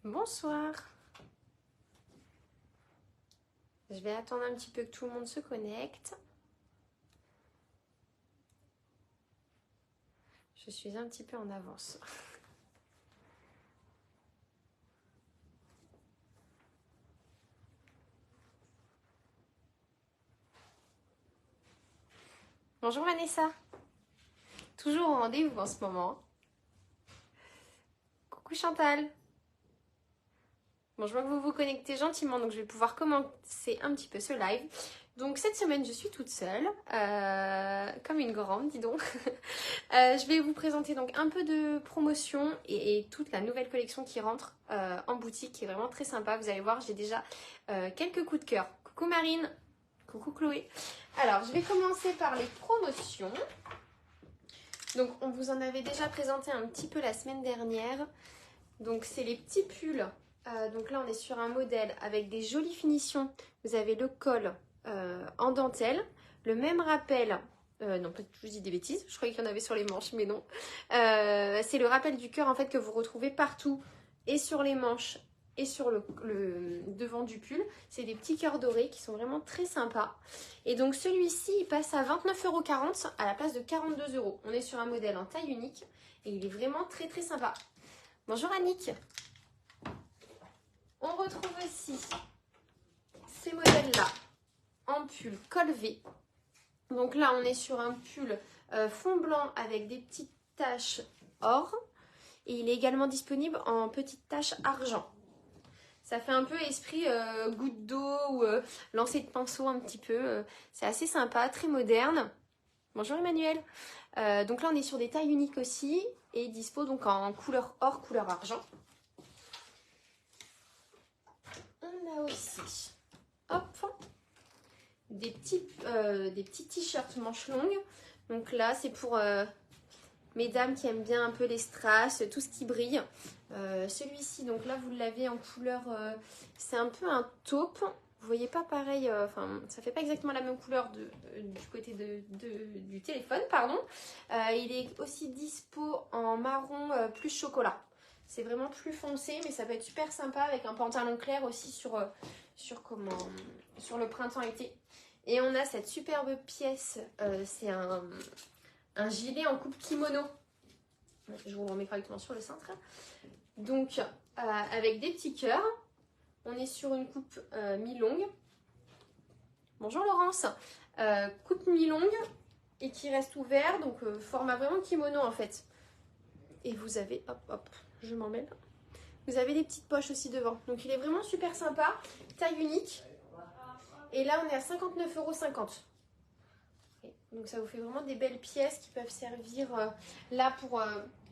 Bonsoir. Je vais attendre un petit peu que tout le monde se connecte. Je suis un petit peu en avance. Bonjour Vanessa. Toujours au rendez-vous en ce moment. Coucou Chantal. Bon, je vois que vous vous connectez gentiment, donc je vais pouvoir commencer un petit peu ce live. Donc cette semaine, je suis toute seule, comme une grande, dis donc. Je vais vous présenter donc un peu de promotion et toute la nouvelle collection qui rentre en boutique, qui est vraiment très sympa. Vous allez voir, j'ai déjà quelques coups de cœur. Coucou Marine, coucou Chloé. Alors, je vais commencer par les promotions. Donc, on vous en avait déjà présenté un petit peu la semaine dernière. Donc, c'est les petits pulls. Donc là, on est sur un modèle avec des jolies finitions. Vous avez le col en dentelle, le même rappel. Non, peut-être que je vous dis des bêtises. Je croyais qu'il y en avait sur les manches, mais non. C'est le rappel du cœur en fait que vous retrouvez partout, et sur les manches et sur le devant du pull. C'est des petits cœurs dorés qui sont vraiment très sympas. Et donc celui-ci, il passe à 29,40 € à la place de 42 €. On est sur un modèle en taille unique et il est vraiment très très sympa. Bonjour Annick. On retrouve aussi ces modèles-là en pull col V. Donc là, on est sur un pull fond blanc avec des petites taches or. Et il est également disponible en petites taches argent. Ça fait un peu esprit goutte d'eau ou lancer de pinceau un petit peu. C'est assez sympa, très moderne. Bonjour Emmanuel. Donc là, on est sur des tailles uniques aussi. Et dispo donc en couleur or, couleur argent. On a aussi, hop, des petits t-shirts manches longues. Donc là, c'est pour mesdames qui aiment bien un peu les strass, tout ce qui brille. Celui-ci, donc là, vous l'avez en couleur, c'est un peu un taupe. Vous voyez pas pareil, enfin, ça fait pas exactement la même couleur du côté du téléphone, pardon. Il est aussi dispo en marron plus chocolat. C'est vraiment plus foncé, mais ça peut être super sympa avec un pantalon clair aussi sur le printemps-été. Et on a cette superbe pièce, c'est un gilet en coupe kimono. Je vous le remets correctement sur le cintre. Donc, avec des petits cœurs. On est sur une coupe mi-longue. Bonjour Laurence. Coupe mi-longue et qui reste ouvert. Donc, format vraiment kimono en fait. Et vous avez, hop, je m'en mêle. Vous avez des petites poches aussi devant. Donc, il est vraiment super sympa. Taille unique. Et là, on est à 59,50 €. Donc ça vous fait vraiment des belles pièces qui peuvent servir là pour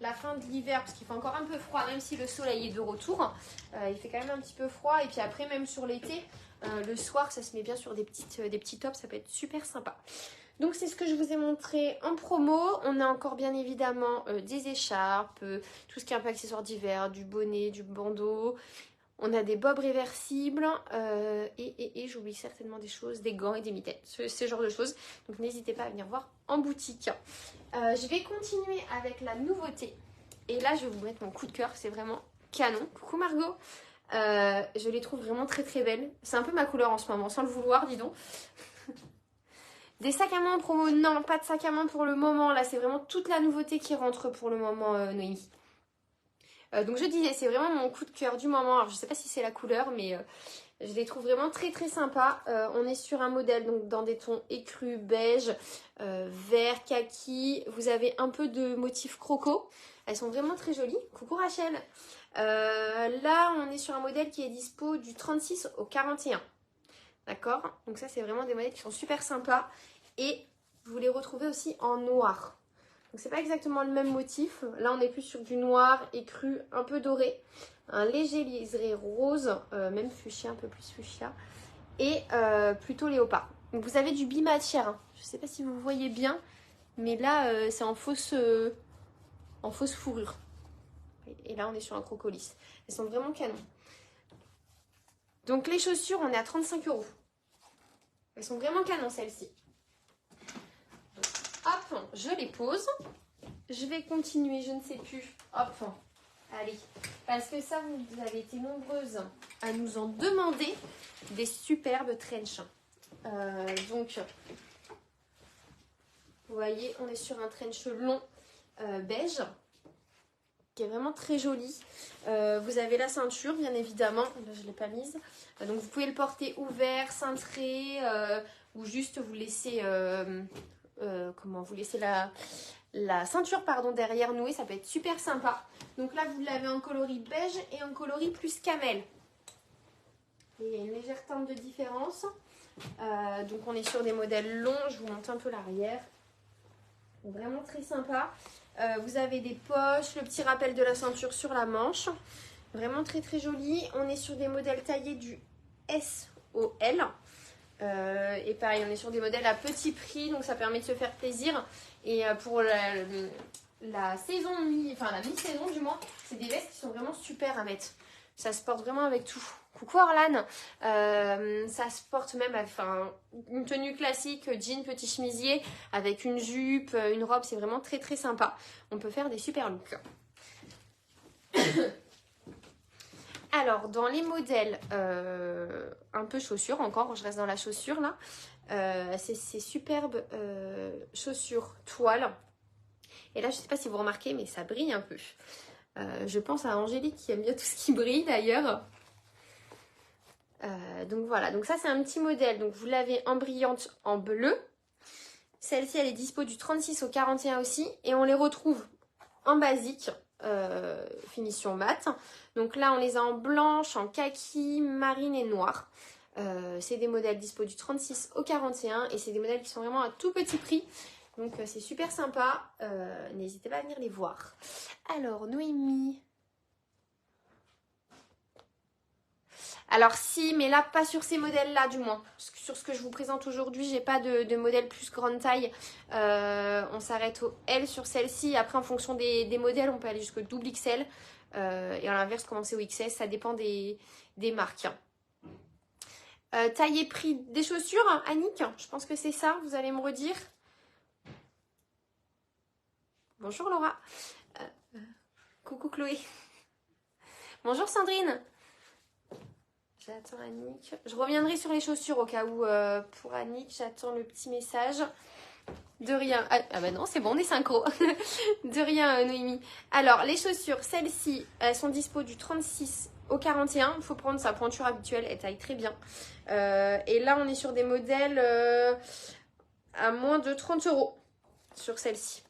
la fin de l'hiver, parce qu'il fait encore un peu froid, même si le soleil est de retour. Il fait quand même un petit peu froid. Et puis après, même sur l'été, le soir, ça se met bien sur des petits tops. Ça peut être super sympa. Donc c'est ce que je vous ai montré en promo. On a encore bien évidemment des écharpes, tout ce qui est un peu accessoire d'hiver, du bonnet, du bandeau. On a des bobs réversibles et j'oublie certainement des choses, des gants et des mitaines, ce genre de choses. Donc n'hésitez pas à venir voir en boutique. Je vais continuer avec la nouveauté. Et là, je vais vous mettre mon coup de cœur, c'est vraiment canon. Coucou Margot. Je les trouve vraiment très très belles. C'est un peu ma couleur en ce moment, sans le vouloir, dis donc. Des sacs à main en promo, non, pas de sacs à main pour le moment. Là, c'est vraiment toute la nouveauté qui rentre pour le moment, Noémie. Donc je disais, c'est vraiment mon coup de cœur du moment. Alors je sais pas si c'est la couleur, mais je les trouve vraiment très très sympas. On est sur un modèle donc dans des tons écrus, beige, vert, kaki. Vous avez un peu de motif croco. Elles sont vraiment très jolies. Coucou Rachel. Là, on est sur un modèle qui est dispo du 36 au 41. D'accord? Donc ça, c'est vraiment des modèles qui sont super sympas. Et vous les retrouvez aussi en noir. Donc c'est pas exactement le même motif. Là on est plus sur du noir écru, un peu doré. Un léger liseré rose, même fuchsia, un peu plus fuchsia. Et plutôt léopard. Donc vous avez du bimatière. Hein. Je sais pas si vous voyez bien. Mais là c'est en fausse fourrure. Et là on est sur un crocolis. Elles sont vraiment canons. Donc les chaussures on est à 35 €. Elles sont vraiment canons celles-ci. Hop, je les pose. Je vais continuer, je ne sais plus. Hop, Allez, parce que ça, vous avez été nombreuses à nous en demander des superbes trench. Donc, vous voyez, on est sur un trench long beige qui est vraiment très joli. Vous avez la ceinture, bien évidemment. Là, je ne l'ai pas mise. Donc, vous pouvez le porter ouvert, cintré, ou juste vous laisser, vous laissez la ceinture pardon, derrière nouée. Ça peut être super sympa. Donc là, vous l'avez en coloris beige et en coloris plus camel. Et il y a une légère teinte de différence. Donc, on est sur des modèles longs. Je vous montre un peu l'arrière. Vraiment très sympa. Vous avez des poches, le petit rappel de la ceinture sur la manche. Vraiment très très joli. On est sur des modèles taillés du S au L. Et pareil, on est sur des modèles à petit prix. Donc ça permet de se faire plaisir. Et pour la saison, la mi-saison du moins, c'est des vestes qui sont vraiment super à mettre. Ça se porte vraiment avec tout. Coucou Orlan, ça se porte même avec une tenue classique, jean, petit chemisier, avec une jupe, une robe, c'est vraiment très très sympa. On peut faire des super looks. Alors, dans les modèles un peu chaussures, encore, je reste dans la chaussure là, c'est ces superbes chaussures toile. Et là, je ne sais pas si vous remarquez, mais ça brille un peu. Je pense à Angélique qui aime bien tout ce qui brille d'ailleurs. Donc voilà, donc ça c'est un petit modèle. Donc vous l'avez en brillante en bleu. Celle-ci elle est dispo du 36 au 41 aussi. Et on les retrouve en basique, finition mat. Donc là on les a en blanche, en kaki, marine et noir. C'est des modèles dispo du 36 au 41. Et c'est des modèles qui sont vraiment à tout petit prix. Donc c'est super sympa. N'hésitez pas à venir les voir. Alors Noémie... Alors si, mais là pas sur ces modèles-là du moins. Sur ce que je vous présente aujourd'hui, j'ai pas de modèle plus grande taille. On s'arrête au L sur celle-ci. Après en fonction des modèles, on peut aller jusqu'au double XL. Et à l'inverse, commencer au XS, ça dépend des marques. Taille et prix des chaussures, Annick, je pense que c'est ça, vous allez me redire. Bonjour Laura. Coucou Chloé. Bonjour Sandrine. J'attends Annick. Je reviendrai sur les chaussures au cas où pour Annick. J'attends le petit message. De rien. Ah bah non, c'est bon, on est synchro. De rien, Noémie. Alors, les chaussures, celles-ci, elles sont dispo du 36 au 41. Il faut prendre sa pointure habituelle. Elle taille très bien. Et là, on est sur des modèles à moins de 30 € sur celle-ci.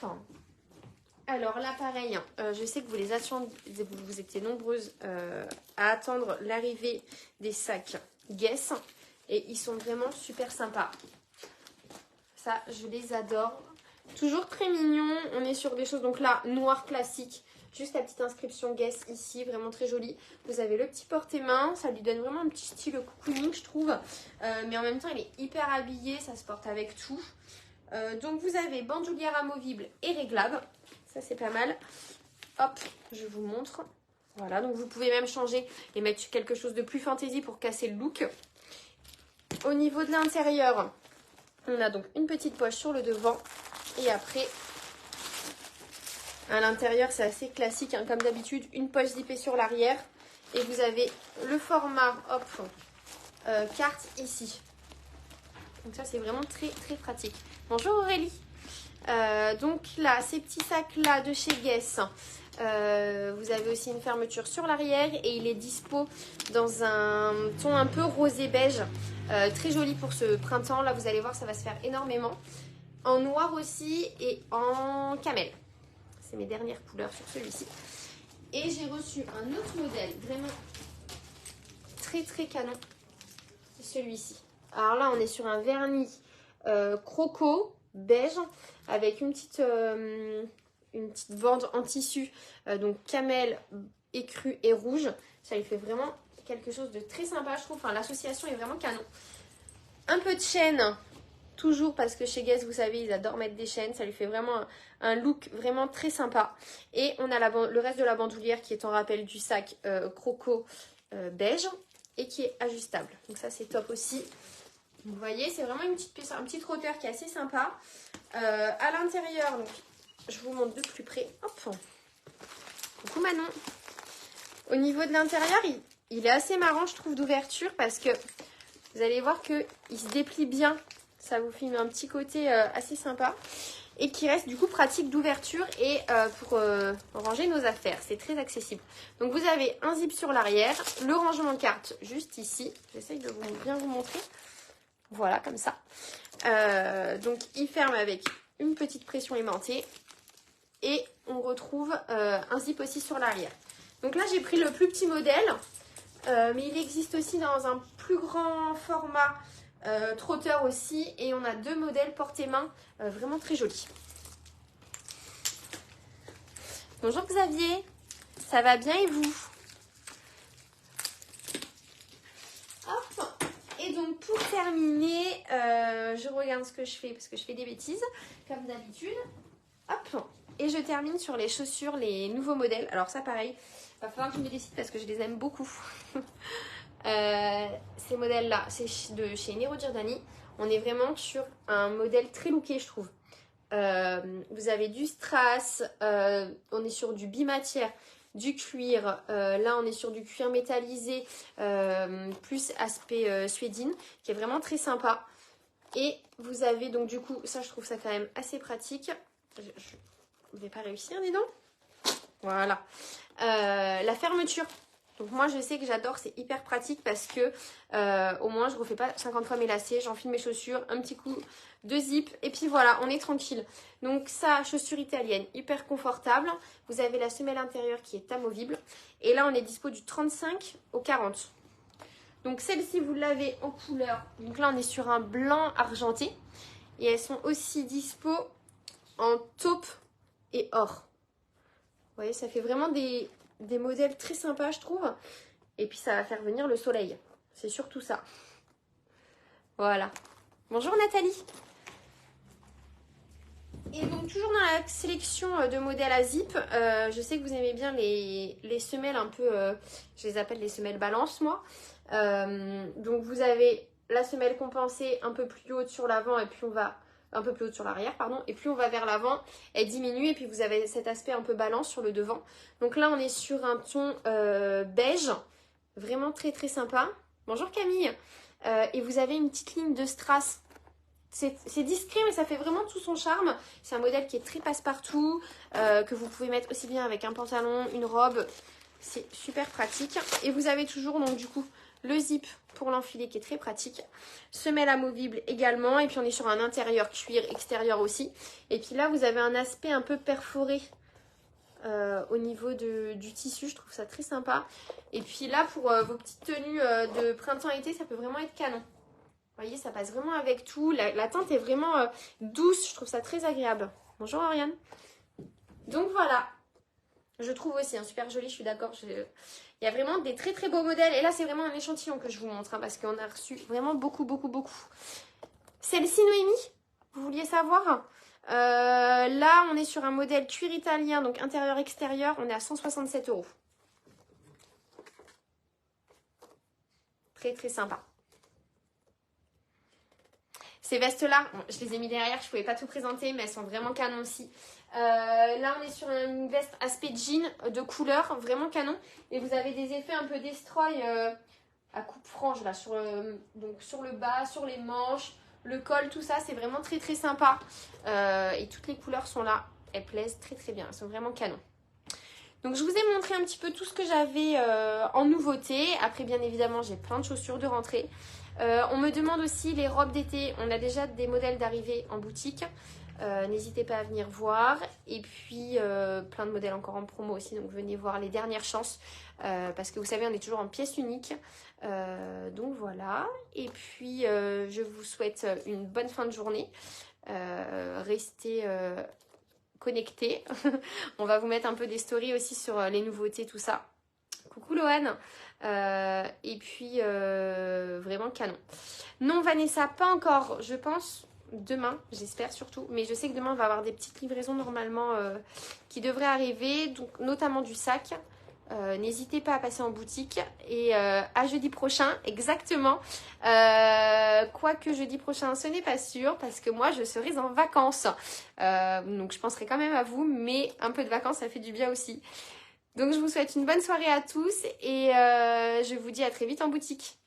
Hop. Alors là, pareil, je sais que vous étiez nombreuses à attendre l'arrivée des sacs Guess. Et ils sont vraiment super sympas. Ça, je les adore. Toujours très mignons. On est sur des choses, donc là, noir classique. Juste la petite inscription Guess ici, vraiment très jolie. Vous avez le petit porte-main. Ça lui donne vraiment un petit style cocooning, je trouve. Mais en même temps, il est hyper habillé. Ça se porte avec tout. Donc vous avez bandoulière amovible et réglable. Ça c'est pas mal. Hop, je vous montre. Voilà, donc vous pouvez même changer et mettre quelque chose de plus fantaisie pour casser le look. Au niveau de l'intérieur, on a donc une petite poche sur le devant. Et après, à l'intérieur, c'est assez classique, hein, comme d'habitude, une poche zippée sur l'arrière. Et vous avez le format, hop, carte ici. Donc ça, c'est vraiment très très pratique. Bonjour Aurélie. Donc là, ces petits sacs-là de chez Guess, vous avez aussi une fermeture sur l'arrière et il est dispo dans un ton un peu rosé beige, très joli pour ce printemps. Là, vous allez voir, ça va se faire énormément. En noir aussi et en camel. C'est mes dernières couleurs sur celui-ci. Et j'ai reçu un autre modèle, vraiment très très canon, celui-ci. Alors là, on est sur un vernis croco beige avec une petite bande en tissu, donc camel, écru et rouge. Ça lui fait vraiment quelque chose de très sympa, je trouve. Enfin, l'association est vraiment canon. Un peu de chaîne, toujours parce que chez Guess, vous savez, ils adorent mettre des chaînes. Ça lui fait vraiment un look vraiment très sympa. Et on a le reste de la bandoulière qui est en rappel du sac croco beige et qui est ajustable. Donc ça, c'est top aussi. Vous voyez, c'est vraiment une petite pièce, un petit trotteur qui est assez sympa. À l'intérieur, donc je vous montre de plus près. Hop. Coucou Manon. Au niveau de l'intérieur, il est assez marrant, je trouve, d'ouverture parce que vous allez voir qu'il se déplie bien. Ça vous fait un petit côté assez sympa. Et qui reste du coup pratique d'ouverture et pour ranger nos affaires. C'est très accessible. Donc vous avez un zip sur l'arrière, le rangement de cartes juste ici. J'essaye de bien vous montrer. Voilà, comme ça. Donc il ferme avec une petite pression aimantée. Et on retrouve un zip aussi sur l'arrière. Donc là j'ai pris le plus petit modèle. Mais il existe aussi dans un plus grand format trotteur aussi. Et on a 2 modèles porte-main vraiment très jolis. Bonjour Xavier, ça va bien et vous? Hop. Et donc pour terminer, je regarde ce que je fais parce que je fais des bêtises comme d'habitude. Hop. Et je termine sur les chaussures, les nouveaux modèles. Alors ça pareil, il va falloir que je me décide parce que je les aime beaucoup. Ces modèles-là, c'est de chez Nero Giordani. On est vraiment sur un modèle très looké, je trouve. Vous avez du strass, on est sur du bimatière, du cuir. Là, on est sur du cuir métallisé, plus aspect suédine, qui est vraiment très sympa. Et vous avez donc du coup, ça je trouve ça quand même assez pratique. Je ne vais pas réussir, dis donc. Voilà. La fermeture. Donc moi je sais que j'adore, c'est hyper pratique parce que au moins je refais pas 50 fois mes lacets, j'enfile mes chaussures, un petit coup de zip et puis voilà, on est tranquille. Donc ça, chaussure italienne, hyper confortable. Vous avez la semelle intérieure qui est amovible. Et là on est dispo du 35 au 40. Donc celle-ci vous l'avez en couleur. Donc là on est sur un blanc argenté. Et elles sont aussi dispo en taupe et or. Vous voyez, ça fait vraiment des modèles très sympas, je trouve. Et puis, ça va faire venir le soleil. C'est surtout ça. Voilà. Bonjour Nathalie. Et donc, toujours dans la sélection de modèles à zip, je sais que vous aimez bien les semelles un peu... je les appelle les semelles balance, moi. Donc, vous avez la semelle compensée un peu plus haute sur l'avant et puis on va... un peu plus haute sur l'arrière, pardon, et plus on va vers l'avant, elle diminue, et puis vous avez cet aspect un peu balance sur le devant. Donc là, on est sur un ton beige, vraiment très très sympa. Bonjour Camille. Et vous avez une petite ligne de strass. C'est discret, mais ça fait vraiment tout son charme. C'est un modèle qui est très passe-partout, que vous pouvez mettre aussi bien avec un pantalon, une robe. C'est super pratique. Et vous avez toujours, donc du coup, le zip pour l'enfiler qui est très pratique. Semelle amovible également. Et puis on est sur un intérieur cuir, extérieur aussi. Et puis là, vous avez un aspect un peu perforé au niveau du tissu. Je trouve ça très sympa. Et puis là, pour vos petites tenues de printemps-été, ça peut vraiment être canon. Vous voyez, ça passe vraiment avec tout. La teinte est vraiment douce. Je trouve ça très agréable. Bonjour Ariane. Donc voilà. Je trouve aussi super joli, je suis d'accord. Il y a vraiment des très très beaux modèles. Et là, c'est vraiment un échantillon que je vous montre. Parce qu'on a reçu vraiment beaucoup. Celle-ci, Noémie, vous vouliez savoir là, on est sur un modèle cuir italien. Donc intérieur-extérieur, on est à 167 €. Très très sympa. Ces vestes-là, bon, je les ai mis derrière, je ne pouvais pas tout présenter, mais elles sont vraiment canon aussi. Là, on est sur une veste aspect jean de couleur, vraiment canon. Et vous avez des effets un peu destroy à coupe-frange, là, donc sur le bas, sur les manches, le col, tout ça, c'est vraiment très très sympa. Et toutes les couleurs sont là, elles plaisent très très bien, elles sont vraiment canon. Donc je vous ai montré un petit peu tout ce que j'avais en nouveauté. Après, bien évidemment, j'ai plein de chaussures de rentrée. On me demande aussi les robes d'été. On a déjà des modèles d'arrivée en boutique. N'hésitez pas à venir voir. Et puis plein de modèles encore en promo aussi. Donc venez voir les dernières chances. Parce que vous savez, on est toujours en pièce unique. Donc voilà. Et puis je vous souhaite une bonne fin de journée. Restez connectés. On va vous mettre un peu des stories aussi sur les nouveautés, tout ça. Coucou Loane. Et puis vraiment canon. Non Vanessa, pas encore, je pense demain, j'espère surtout, mais je sais que demain on va avoir des petites livraisons normalement qui devraient arriver, donc notamment du sac. n'hésitez pas à passer en boutique. Et à jeudi prochain, exactement. Quoique jeudi prochain, ce n'est pas sûr parce que moi, je serai en vacances. Donc, je penserai quand même à vous, mais un peu de vacances, ça fait du bien aussi. Donc, je vous souhaite une bonne soirée à tous et je vous dis à très vite en boutique.